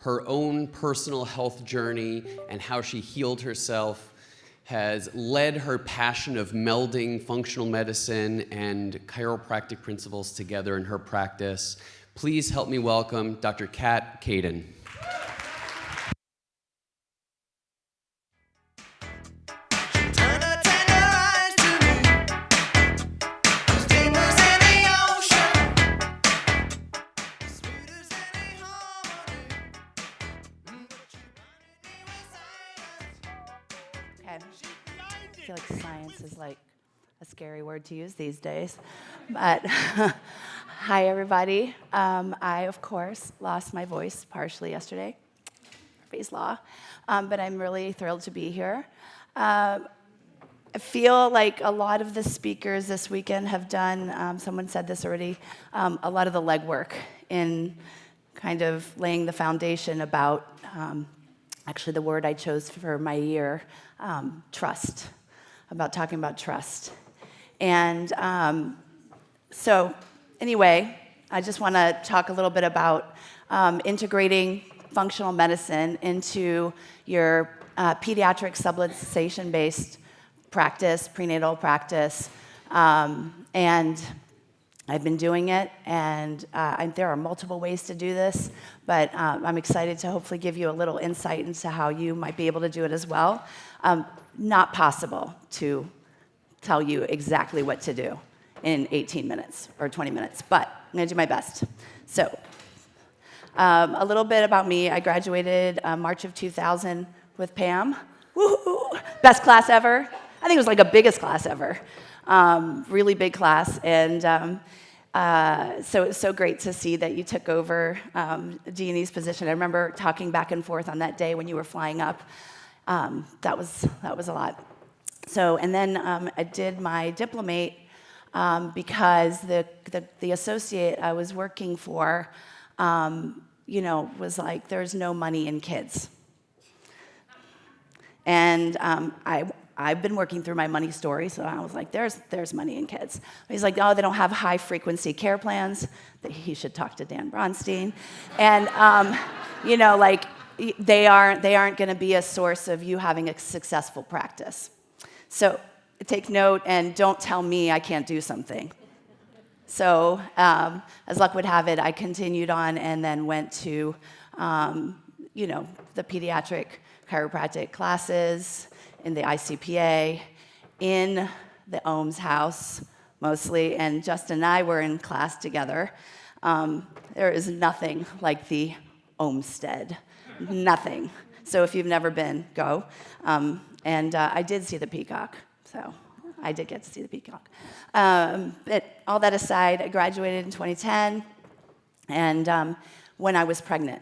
her own personal health journey and how she healed herself has led her passion of melding functional medicine and chiropractic principles together in her practice. Please help me welcome Dr. Kadin. I feel like science is like a scary word to use these days. But hi, everybody. I, of course, lost my voice partially yesterday. Praise law. But I'm really thrilled to be here. I feel like a lot of the speakers this weekend have done, someone said this already, a lot of the legwork in kind of laying the foundation about, actually the word I chose for my year, trust, about talking about trust. And so anyway, I just want to talk a little bit about integrating functional medicine into your pediatric subluxation-based practice, prenatal practice. And I've been doing it, and there are multiple ways to do this, but I'm excited to hopefully give you a little insight into how you might be able to do it as well. Not possible to tell you exactly what to do in 18 minutes or 20 minutes, but I'm going to do my best. So a little bit about me. I graduated March of 2000 with Pam. Woo-hoo! Best class ever. I think it was like the biggest class ever. Really big class, and so it's so great to see that you took over Jeannie's position. I remember talking back and forth on that day when you were flying up. That was a lot. So, and then I did my diplomate because the associate I was working for, was like, there's no money in kids. And I've been working through my money story, so I was like, there's money in kids. He's like, oh, they don't have high-frequency care plans. He should talk to Dan Bronstein. And, they aren't going to be a source of you having a successful practice. So take note and don't tell me I can't do something. So as luck would have it, I continued on and then went to, the pediatric chiropractic classes in the ICPA, in the Ohms house mostly, and Justin and I were in class together. There is nothing like the Ohmstead, nothing. So if you've never been, go. And I did see the peacock, so I did get to see the peacock. But all that aside, I graduated in 2010, and when I was pregnant.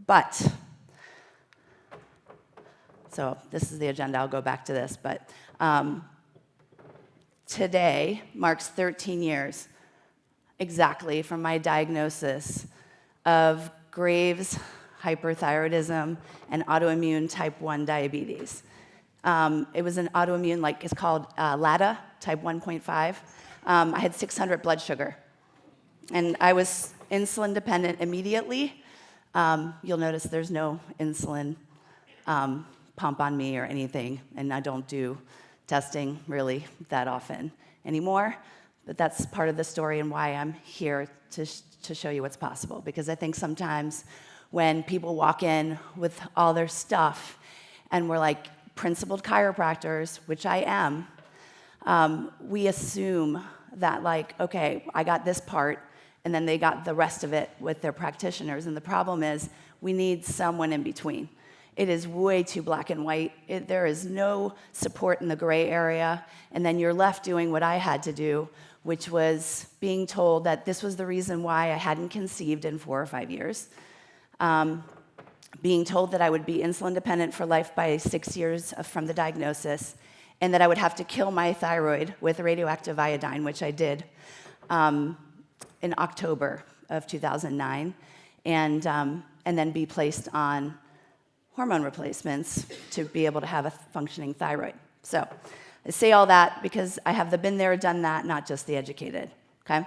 But so this is the agenda. I'll go back to this. But today marks 13 years exactly from my diagnosis of Graves' hyperthyroidism and autoimmune type 1 diabetes. It was an autoimmune, it's called LADA, type 1.5. I had 600 blood sugar. And I was insulin dependent immediately. You'll notice there's no insulin pump on me or anything, and I don't do testing really that often anymore. But that's part of the story and why I'm here to show you what's possible. Because I think sometimes when people walk in with all their stuff and we're like principled chiropractors, which I am, we assume that okay, I got this part, and then they got the rest of it with their practitioners. And the problem is we need someone in between. It is way too black and white. There is no support in the gray area. And then you're left doing what I had to do, which was being told that this was the reason why I hadn't conceived in 4 or 5 years. Being told that I would be insulin dependent for life by 6 years from the diagnosis, and that I would have to kill my thyroid with radioactive iodine, which I did in October of 2009, and then be placed on hormone replacements to be able to have a functioning thyroid. So I say all that because I have the been there, done that, not just the educated, okay?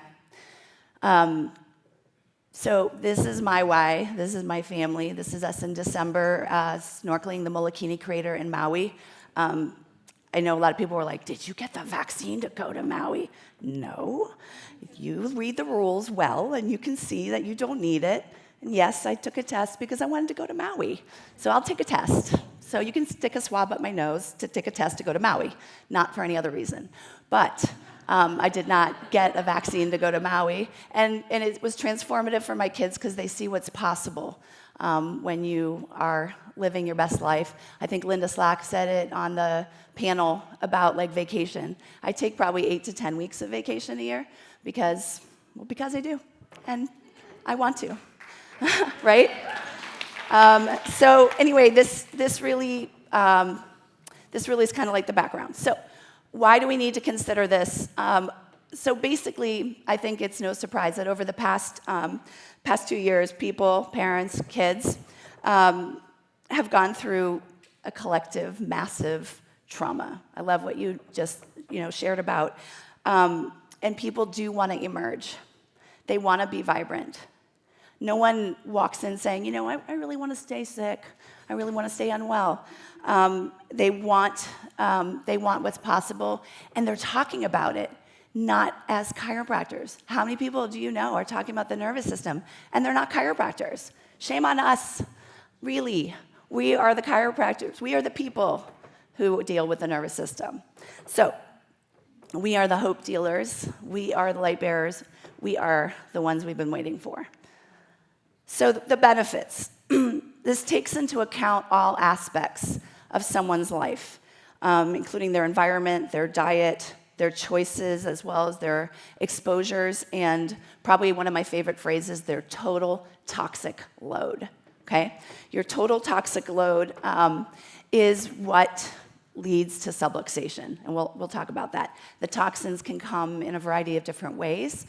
So this is my why. This is my family. This is us in December snorkeling the Molokini crater in Maui. I know a lot of people were like, did you get the vaccine to go to Maui? No. You read the rules well, and you can see that you don't need it. And yes, I took a test because I wanted to go to Maui. So I'll take a test. So you can stick a swab up my nose to take a test to go to Maui, not for any other reason. But I did not get a vaccine to go to Maui. And it was transformative for my kids because they see what's possible when you are living your best life. I think Linda Slack said it on the panel about like vacation. I take probably 8 to 10 weeks of vacation a year because I do, and I want to, right? So anyway, this really is kind of like the background. So why do we need to consider this? So basically, I think it's no surprise that over the past 2 years, people, parents, kids, have gone through a collective, massive trauma. I love what you just shared about. And people do want to emerge. They want to be vibrant. No one walks in saying, I really want to stay sick. I really want to stay unwell. They want what's possible, and they're talking about it, not as chiropractors. How many people do you know are talking about the nervous system, and they're not chiropractors? Shame on us. Really, we are the chiropractors. We are the people who deal with the nervous system. So we are the hope dealers. We are the light bearers. We are the ones we've been waiting for. So the benefits. This takes into account all aspects of someone's life, including their environment, their diet, their choices, as well as their exposures, and probably one of my favorite phrases, their total toxic load, okay? Your total toxic load is what leads to subluxation, and we'll talk about that. The toxins can come in a variety of different ways.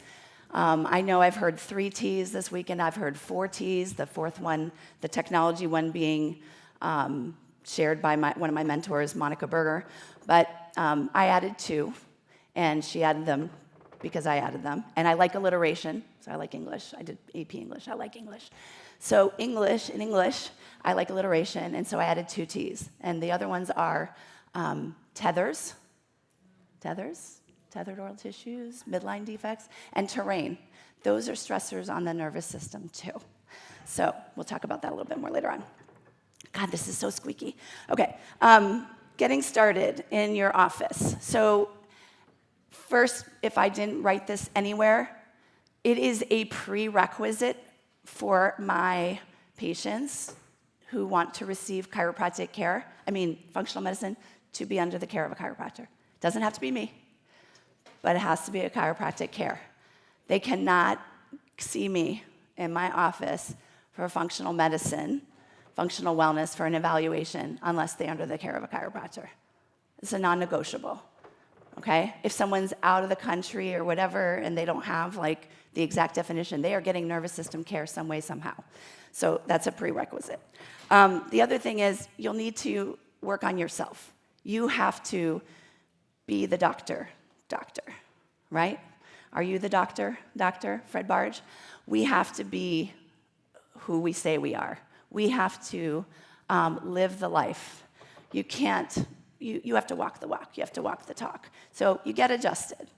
I know I've heard 3 T's this weekend. I've heard 4 T's, the fourth one, the technology one being shared by one of my mentors, Monica Berger. But I added 2, and she added them because I added them. And I like alliteration, so I like English. I did AP English. I like English. So in English, I like alliteration, and so I added 2 T's. And the other ones are tethered oral tissues, midline defects, and terrain. Those are stressors on the nervous system too. So we'll talk about that a little bit more later on. God, this is so squeaky. Okay, getting started in your office. So first, if I didn't write this anywhere, it is a prerequisite for my patients who want to receive chiropractic care, functional medicine, to be under the care of a chiropractor. It doesn't have to be me, but it has to be a chiropractic care. They cannot see me in my office for functional medicine, functional wellness, for an evaluation, unless they're under the care of a chiropractor. It's a non-negotiable, okay? If someone's out of the country or whatever, and they don't have the exact definition, they are getting nervous system care some way, somehow. So that's a prerequisite. The other thing is you'll need to work on yourself. You have to be the doctor, right? Are you the doctor, Fred Barge? We have to be who we say we are. We have to live the life. You can't, you have to walk the walk. You have to walk the talk. So you get adjusted.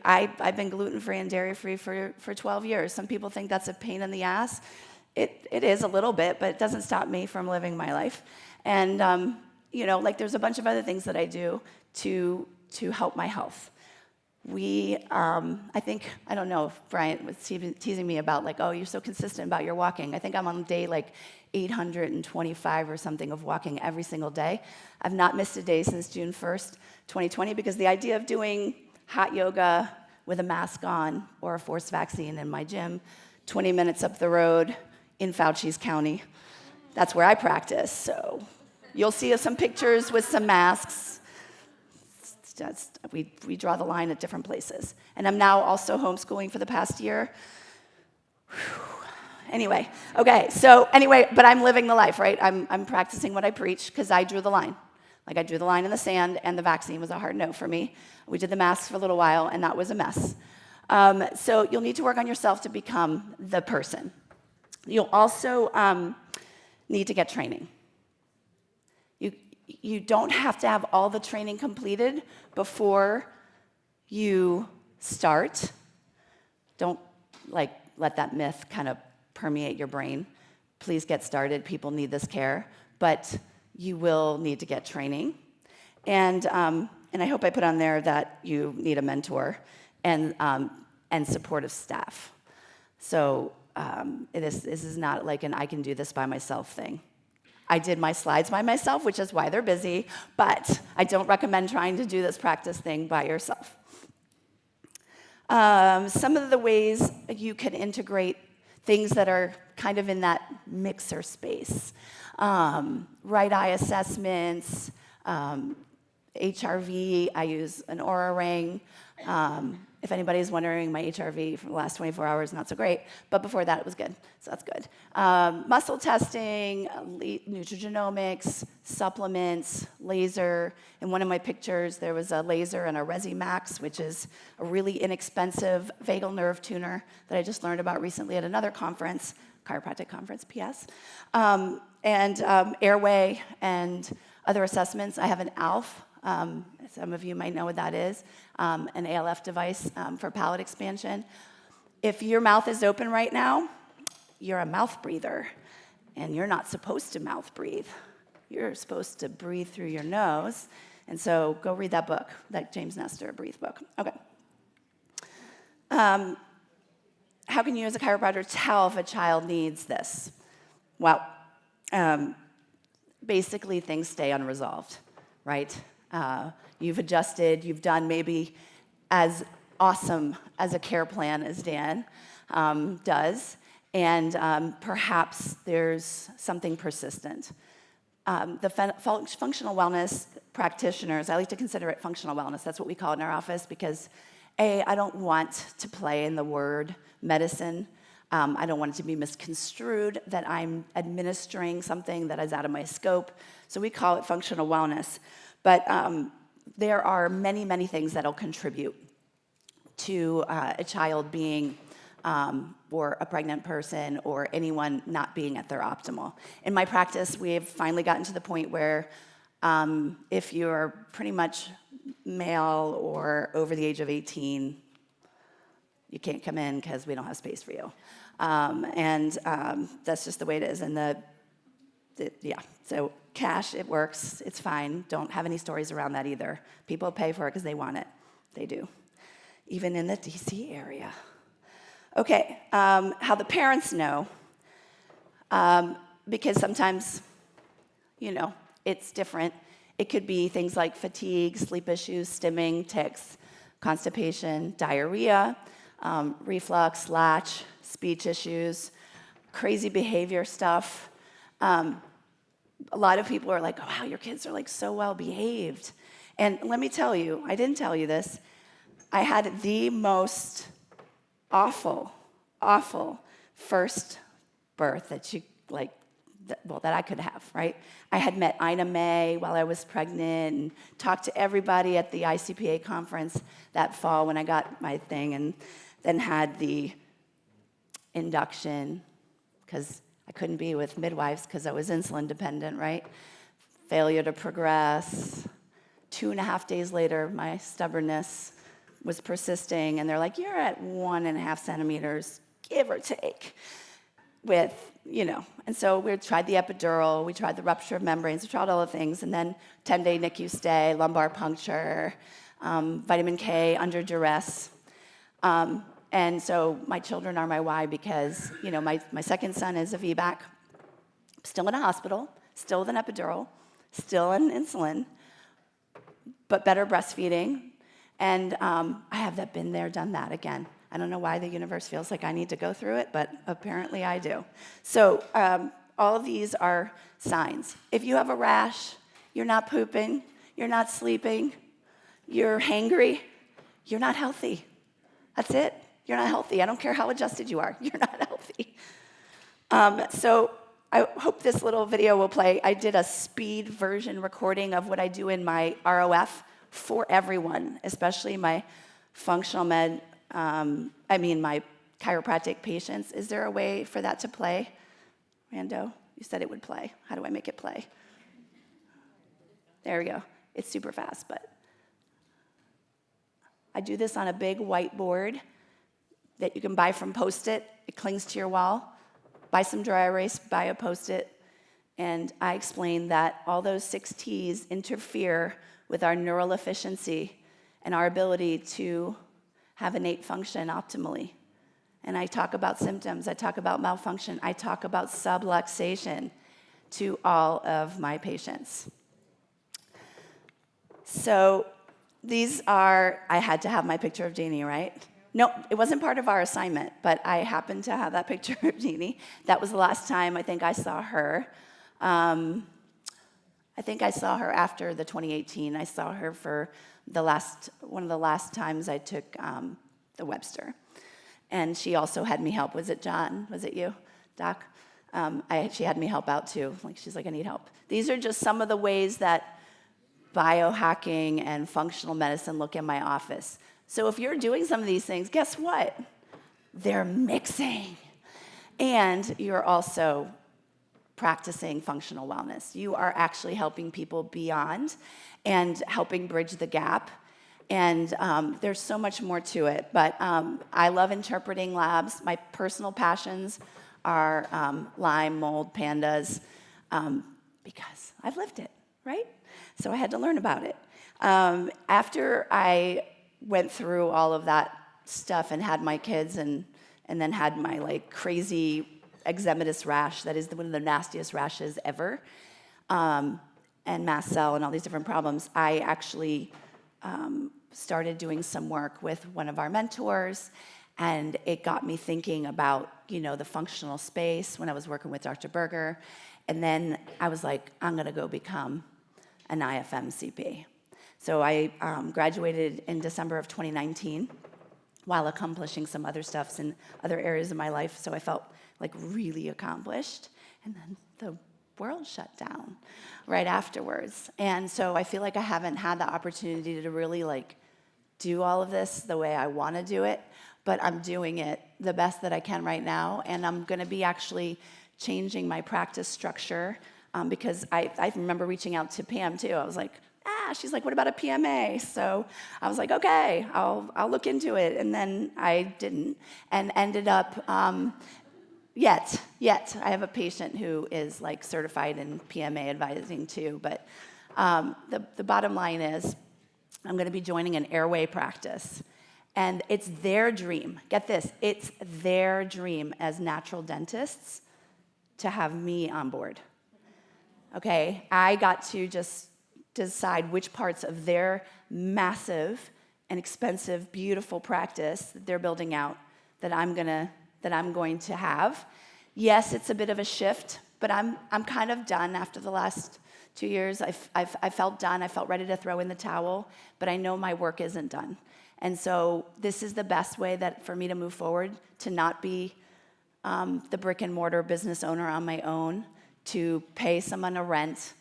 I've been gluten-free and dairy-free for 12 years. Some people think that's a pain in the ass. It is a little bit, but it doesn't stop me from living my life. And, there's a bunch of other things that I do to help my health. I don't know if Bryant was teasing me about oh, you're so consistent about your walking. I think I'm on day 825 or something of walking every single day. I've not missed a day since June 1st, 2020, because the idea of doing hot yoga with a mask on or a forced vaccine in my gym, 20 minutes up the road in Fauci's County, that's where I practice. So you'll see some pictures with some masks. We draw the line at different places. And I'm now also homeschooling for the past year. Anyway, but I'm living the life, right? I'm practicing what I preach because I drew the line. I drew the line in the sand, and the vaccine was a hard no for me. We did the masks for a little while, and that was a mess. So you'll need to work on yourself to become the person. You'll also need to get training. You don't have to have all the training completed before you start. Don't let that myth kind of permeate your brain. Please get started. People need this care, but you will need to get training. And I hope I put on there that you need a mentor and supportive staff. So this is not like an I can do this by myself thing. I did my slides by myself, which is why they're busy, but I don't recommend trying to do this practice thing by yourself. Some of the ways you can integrate things that are kind of in that mixer space. Right eye assessments, HRV, I use an Aura ring. If anybody's wondering, my HRV for the last 24 hours, not so great, but before that it was good, so that's good. Muscle testing, nutrigenomics, supplements, laser. In one of my pictures, there was a laser and a Resi-Max, which is a really inexpensive vagal nerve tuner that I just learned about recently at another conference, chiropractic conference, PS. Airway and other assessments. I have an ALF. Some of you might know what that is, an ALF device for palate expansion. If your mouth is open right now, you're a mouth breather, and you're not supposed to mouth breathe. You're supposed to breathe through your nose, and so go read that book, that James Nestor Breathe book. Okay. How can you as a chiropractor tell if a child needs this? Well, basically things stay unresolved, right? You've adjusted, you've done maybe as awesome as a care plan as Dan does, and perhaps there's something persistent. The functional wellness practitioners, I like to consider it functional wellness, that's what we call it in our office, because I don't want to play in the word medicine. I don't want it to be misconstrued that I'm administering something that is out of my scope, so we call it functional wellness. But there are many, many things that will contribute to a child being, or a pregnant person, or anyone not being at their optimal. In my practice, we've finally gotten to the point where if you're pretty much male or over the age of 18, you can't come in because we don't have space for you. That's just the way it is. And so cash, it works, it's fine. Don't have any stories around that either. People pay for it because they want it. They do. Even in the DC area. Okay, how the parents know. Because sometimes, it's different. It could be things like fatigue, sleep issues, stimming, tics, constipation, diarrhea, reflux, latch, speech issues, crazy behavior stuff. A lot of people are like, oh, wow, your kids are like so well behaved. And let me tell you, I didn't tell you this, I had the most awful first birth that that I could have, right? I had met Ina May while I was pregnant and talked to everybody at the ICPA conference that fall when I got my thing, and then had the induction, because I couldn't be with midwives because I was insulin dependent, right? Failure to progress. 2.5 days later, my stubbornness was persisting, and they're like, you're at 1.5 centimeters, give or take, with, And so we tried the epidural, we tried the rupture of membranes, we tried all the things, and then 10-day NICU stay, lumbar puncture, vitamin K under duress. And so my children are my why because, my second son is a VBAC, still in a hospital, still with an epidural, still on insulin, but better breastfeeding. And I have been there, done that again. I don't know why the universe feels like I need to go through it, but apparently I do. So all of these are signs. If you have a rash, you're not pooping, you're not sleeping, you're hangry, you're not healthy. That's it. You're not healthy. I don't care how adjusted you are. You're not healthy. So I hope this little video will play. I did a speed version recording of what I do in my ROF for everyone, especially my functional med my chiropractic patients. Is there a way for that to play? Rando, you said it would play. How do I make it play? There we go. It's super fast, but I do this on a big whiteboard that you can buy from Post-it. It clings to your wall. Buy some dry erase, buy a Post-it. And I explain that all those 6 T's interfere with our neural efficiency and our ability to have innate function optimally. And I talk about symptoms, I talk about malfunction, I talk about subluxation to all of my patients. So these are, I had to have my picture of Jeannie, right? No, it wasn't part of our assignment, but I happened to have that picture of Jeannie. That was the last time I think I saw her. I think I saw her after the 2018. I saw her for one of the last times I took the Webster. And she also had me help. Was it John? Was it you, Doc? She had me help out too. She's like, I need help. These are just some of the ways that biohacking and functional medicine look in my office. So if you're doing some of these things, guess what? They're mixing. And you're also practicing functional wellness. You are actually helping people beyond and helping bridge the gap. And there's so much more to it. But I love interpreting labs. My personal passions are Lyme, mold, pandas, because I've lived it, right? So I had to learn about it. After I went through all of that stuff and had my kids and then had my crazy eczematous rash, that is one of the nastiest rashes ever, and mast cell and all these different problems, I actually started doing some work with one of our mentors, and it got me thinking about, the functional space when I was working with Dr. Berger, and then I was like, I'm gonna go become an IFMCP. So I graduated in December of 2019 while accomplishing some other stuffs in other areas of my life, so I felt really accomplished, and then the world shut down right afterwards. And so I feel like I haven't had the opportunity to really do all of this the way I want to do it, but I'm doing it the best that I can right now, and I'm going to be actually changing my practice structure because I remember reaching out to Pam too. I was like, she's like, what about a PMA? So I was like, okay, I'll look into it, and then I didn't, and ended up Yet, I have a patient who is certified in PMA advising too, but the bottom line is I'm going to be joining an airway practice, and it's their dream. Get this, it's their dream as natural dentists to have me on board. Okay, I got to just decide which parts of their massive and expensive, beautiful practice that they're building out that I'm going to have. Yes, it's a bit of a shift, but I'm kind of done after the last 2 years. I felt done. I felt ready to throw in the towel, but I know my work isn't done. And so this is the best way for me to move forward, to not be the brick and mortar business owner on my own, to pay someone a rent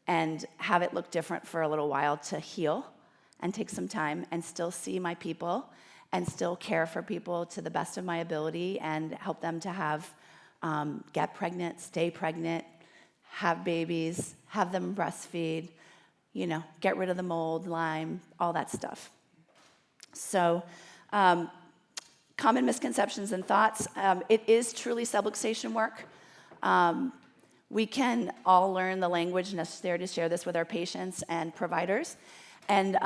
and have it look different for a little while, to heal and take some time and still see my people and still care for people to the best of my ability and help them to have, get pregnant, stay pregnant, have babies, have them breastfeed, get rid of the mold, Lyme, all that stuff. So, common misconceptions and thoughts. It is truly subluxation work. We can all learn the language necessary to share this with our patients and providers. And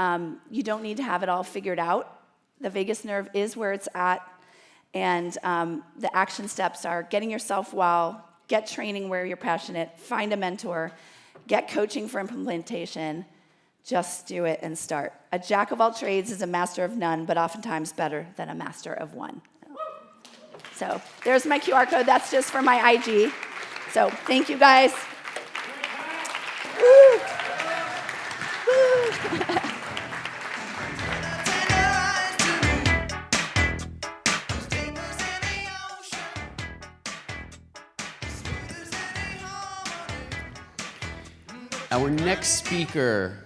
you don't need to have it all figured out. The vagus nerve is where it's at, and the action steps are getting yourself well, get training where you're passionate, find a mentor, get coaching for implementation, just do it and start. A jack of all trades is a master of none, but oftentimes better than a master of one. So there's my QR code. That's just for my IG. So thank you, guys. Woo. Woo. Our next speaker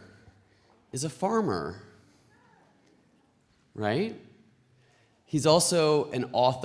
is a farmer, right? He's also an author